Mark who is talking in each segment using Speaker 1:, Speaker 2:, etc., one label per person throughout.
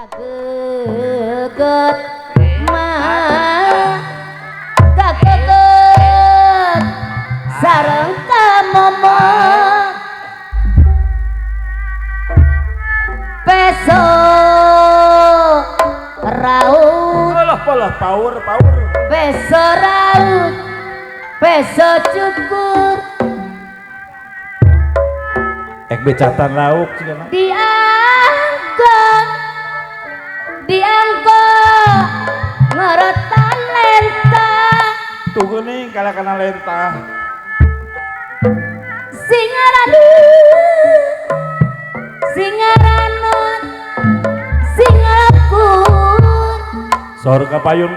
Speaker 1: kageget mah kageget sareng kamomot peso raut
Speaker 2: polah power
Speaker 1: peso raut peso cukur
Speaker 2: ek becatan lauk cenah
Speaker 1: diangkut ngeretan lentah
Speaker 2: tuh geuning kala kana lentah
Speaker 1: singaranut singapur
Speaker 2: sor kapayun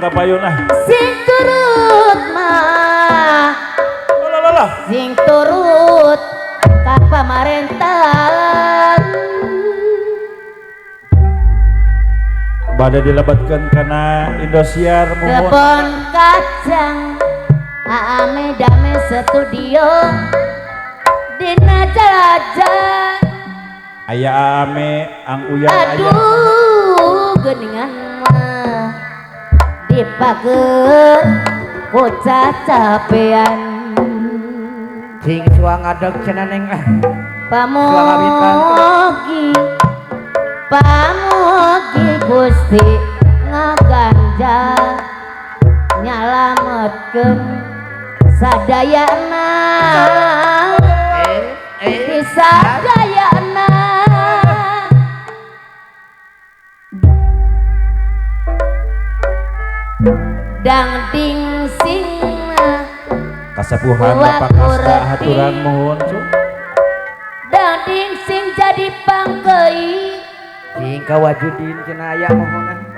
Speaker 1: sing turut mah sing turut ka pamarentahan
Speaker 2: bade dilebatkeun kana Indosiar mohon
Speaker 1: kebon kacang ame dame studio dina jelajah
Speaker 2: aya ame ang uyang aya
Speaker 1: aduh geuningan mah dipakeun ku cacapean
Speaker 3: sing suang ngadeg cenah neng
Speaker 1: pamugi Gusti ngaganja nyalametkeun sadayana di sadayana dang ding sing
Speaker 2: kasepuhan Bapak Kasta haturan mohon
Speaker 1: dang ding sing jadi pangkeui
Speaker 3: sing kawajudin cenah aya mohon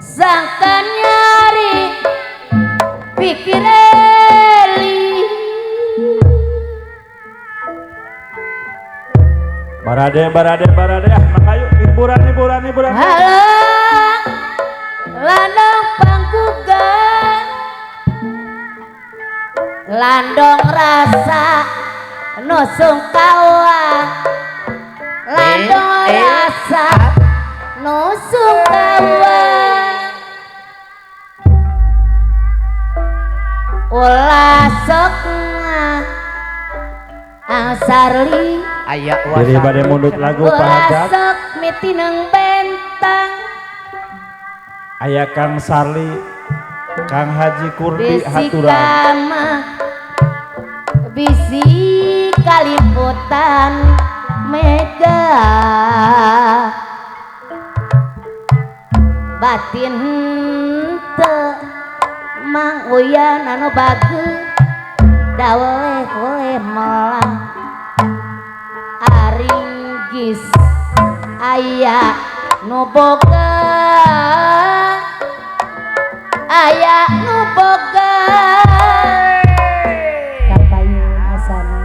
Speaker 1: sangka nyari pikir eli
Speaker 2: barade makayu hiburan
Speaker 1: halang landong panggugan landong rasa nusung kawan landong rasa nusung kawan ulah sok Sarli
Speaker 3: aya
Speaker 2: jadi bade mundut lagu
Speaker 1: ulah
Speaker 2: pahadat
Speaker 1: sok mitineng bentang
Speaker 2: aya Kang Sarli Kang Haji Kurdi
Speaker 1: bisi
Speaker 2: haturan
Speaker 1: kama bisi kaliputan mega batin te mang uyan anu bageus daweleh melang aringgis aya nu boga aya nu boga kapayun asana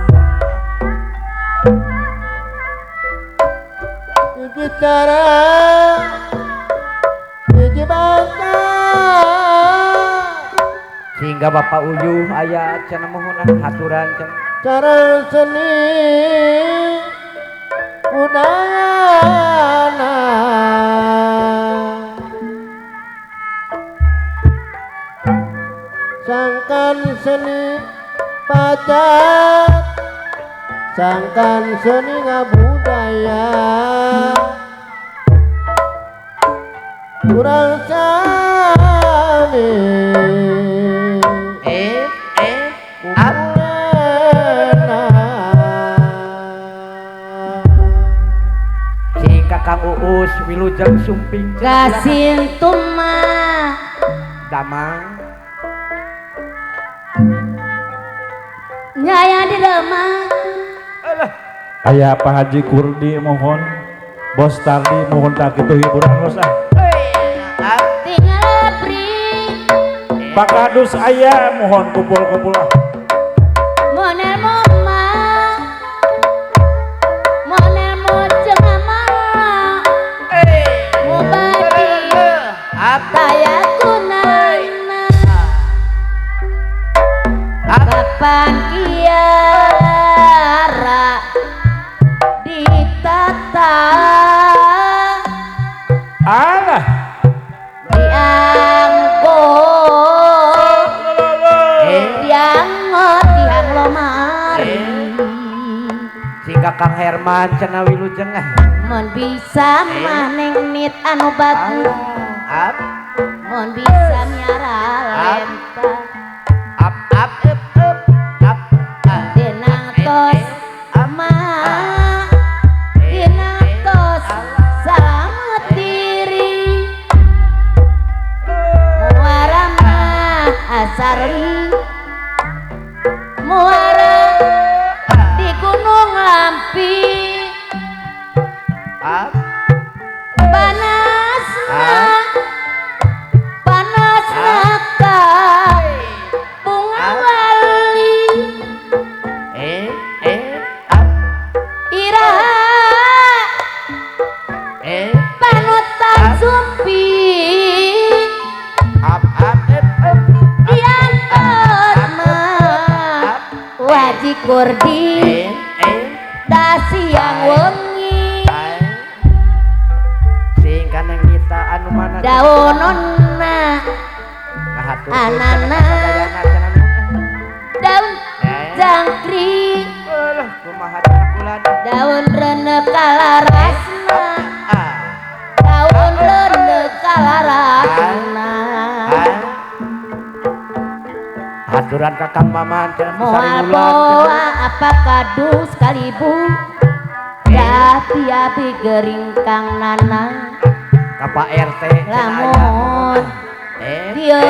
Speaker 3: bicara iki bangsa sehingga Bapak Uyuh aya cenah mohon haturan cenah cara seni budayana sangkan seni pajak sangkan seni ngabudaya kurang sani Kang Uus wilujeng sumping
Speaker 1: gasin tumah
Speaker 3: damang
Speaker 1: nyaya di lemah
Speaker 2: aya Pak Haji Kurdi mohon Bos Tardi mohon tak kitu hiburan los
Speaker 1: tinggal beri
Speaker 2: Pak Kadus aya mohon kumpul
Speaker 1: monel moma monel mojeng mama mubadi abdaya kunana kapan kiara ditata asari
Speaker 3: sehingga Kang Herman cenah wilujeng
Speaker 1: mun bisa maneng nit anu bagus
Speaker 3: ap
Speaker 1: mun bisa miara lenta
Speaker 3: ap
Speaker 1: denang tos ama denang tos salamet diri muarama asari muara di gunung lampi
Speaker 3: ap
Speaker 1: panasna kak bunga wali
Speaker 3: ap
Speaker 1: iraha panutan sumpi
Speaker 3: ap
Speaker 1: diangkat mah waji kurdi dasi yang wengi
Speaker 3: sing kanang nita anu mana
Speaker 1: daunonna anana daun jangkrik
Speaker 3: kumaha bulan
Speaker 1: daun rene kalarasna daun rene kalarasna
Speaker 3: aturan kakang maman
Speaker 1: moal bawa apa kadu sekalibu dati abi gering kang nanang
Speaker 3: ka Pak RT
Speaker 1: lamun dia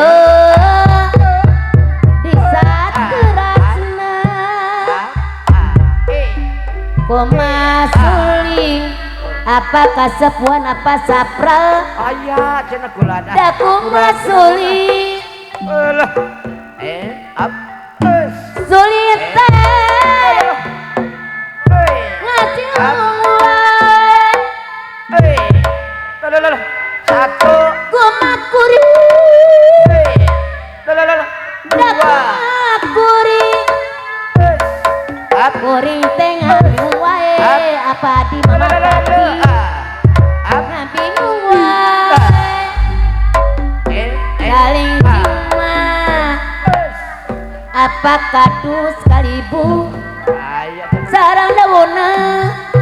Speaker 1: di saat kerasna koma suling apa kasepuan apa sapral
Speaker 3: aya cenah gula
Speaker 1: da koma suling
Speaker 3: ap
Speaker 1: suling teh ngacil
Speaker 3: satu
Speaker 1: koma kuri da koma kuri kuring tengah wae apa di mana tadi bingung wae daling cuma apa kadu sekalibu sarang dauna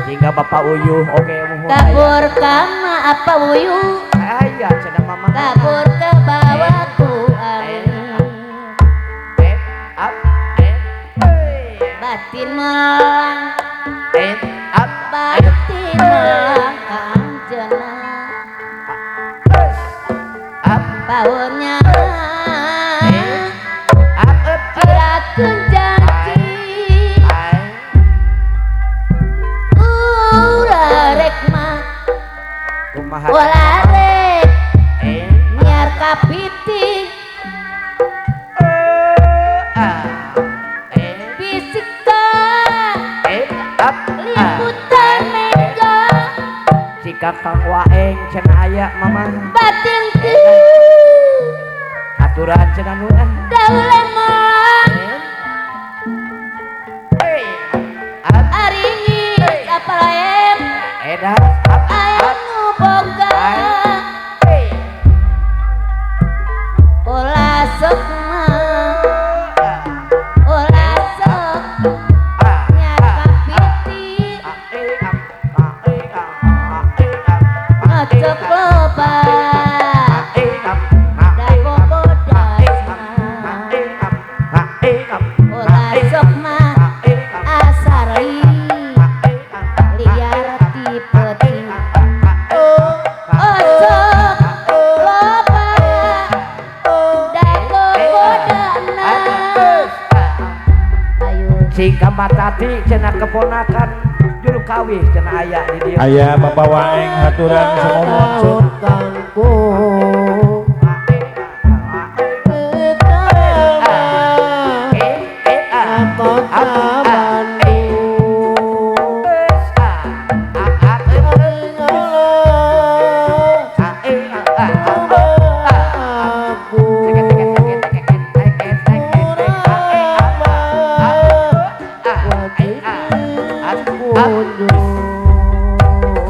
Speaker 3: hingga Bapak Uyuh oke
Speaker 1: kabur kama apa wuyu
Speaker 3: aya cenah mama
Speaker 1: kabur ke bawahku angin batin melang batin melang kanjena baunya kirakeun janji urarek mah
Speaker 3: kumaha
Speaker 1: ularek nyar kapiting bisikan liputan mega
Speaker 3: si kakang waeng cenah aya mama
Speaker 1: batin ku
Speaker 3: aturan cenah nu
Speaker 1: daulemon aringis apalaem
Speaker 3: edan
Speaker 1: aya nu boga ulah sok mah ulah sok nyar kapiting ngecek loba da bobodasna ulah sok mah asari liar ti peuting osok loba da bobodana ayo
Speaker 3: singka matati cenah keponakan juru kawih cenah aya di dieu
Speaker 2: aya Bapak Waeng haturan semohon sun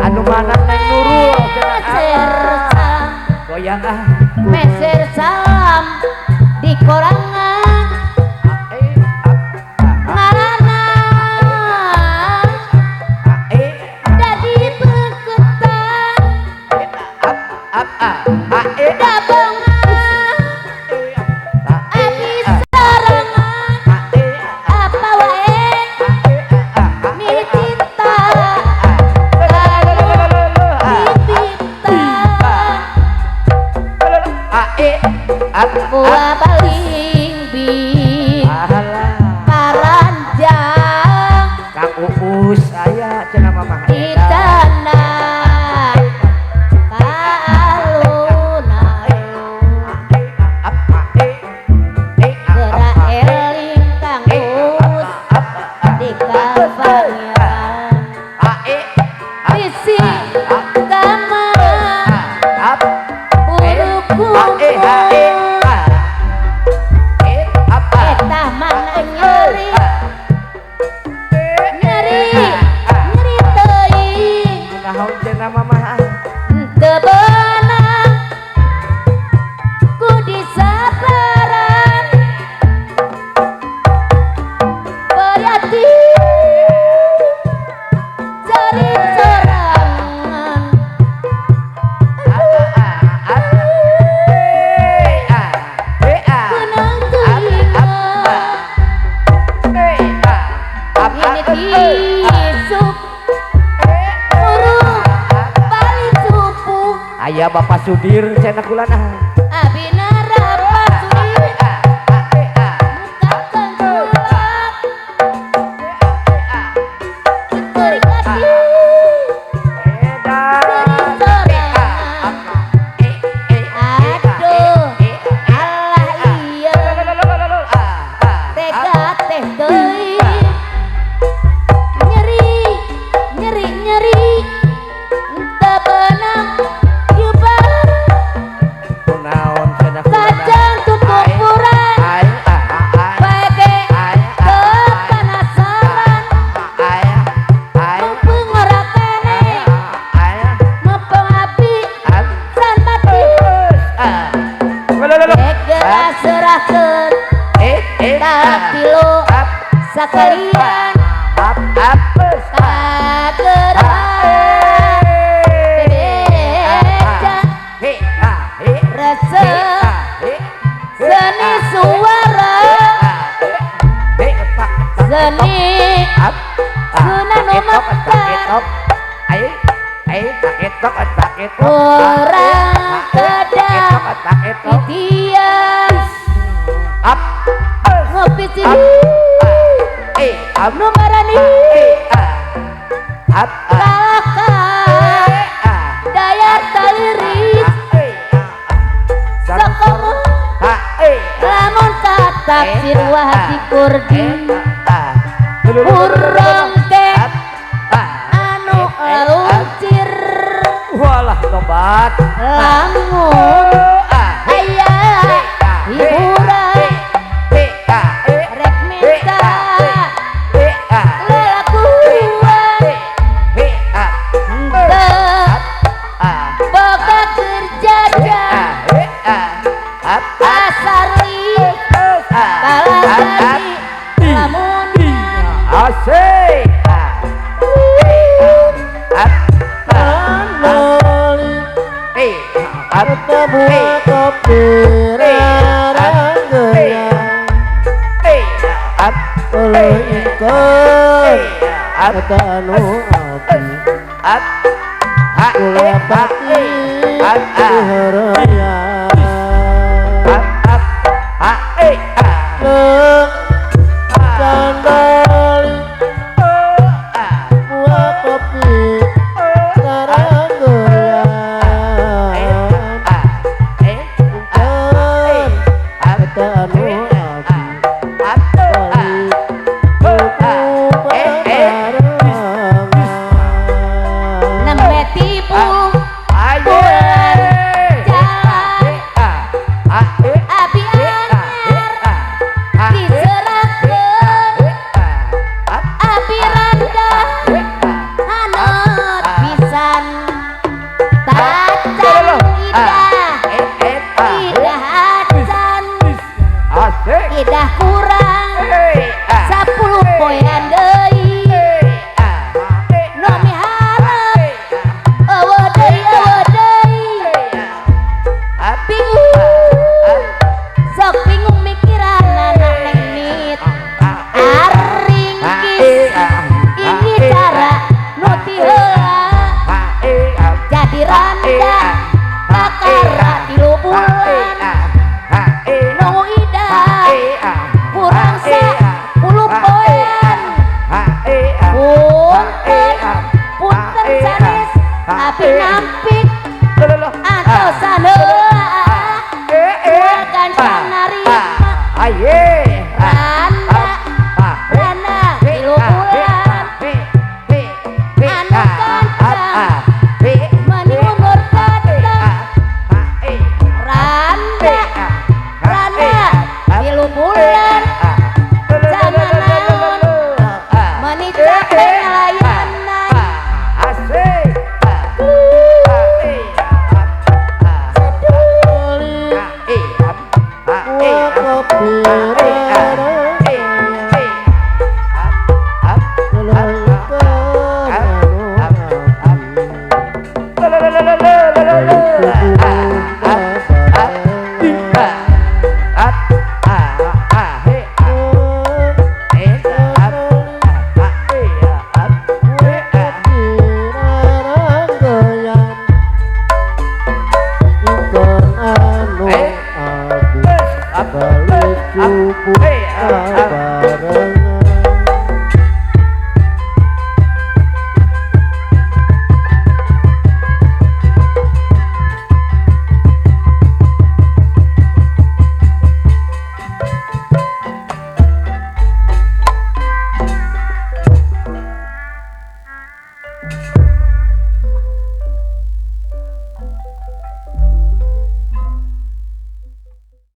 Speaker 3: anu mana neng nurul cenah
Speaker 1: sersa
Speaker 3: aya cenah mama
Speaker 1: di tanah alun-alun gerak eling Kang Us di kabangiran bisi kamar buru kumpul etah mana nyeri teuing
Speaker 3: naon cenah mama
Speaker 1: teu beunang ku disabaran berarti cari sorangan kunang teuing ini tisuk urung balik supuh
Speaker 3: aya Bapak Sudir cenah kulana
Speaker 1: abina rapasuri mukakan tulak cekuri kasih aduh alah iya tega teh teuing nyeri teu beunang yubar
Speaker 3: naon cenah kulana
Speaker 1: kacang tutupuran bege teu panasaran mumpung ora kene mumpung api san mati gegera serahkeun tapi lo sakalian kageran bebejan resep seni suara seni sunan umakan orang kedap titian ngopi sini nu marani kalahkan daya taliris sakomo lamun tafsir wahdi kurdi urang teh anu aluncir
Speaker 3: walah tobat
Speaker 1: lamun aya hiburan rek minta lelakuan teu boga kerja asar li kalah lamun
Speaker 3: asik
Speaker 4: buah kopi raranggeya oleh ikut kata anu api kula pati diharaya candali buah kopi raranggeya
Speaker 1: nembe tipu bulan jalan abi anyar di nampi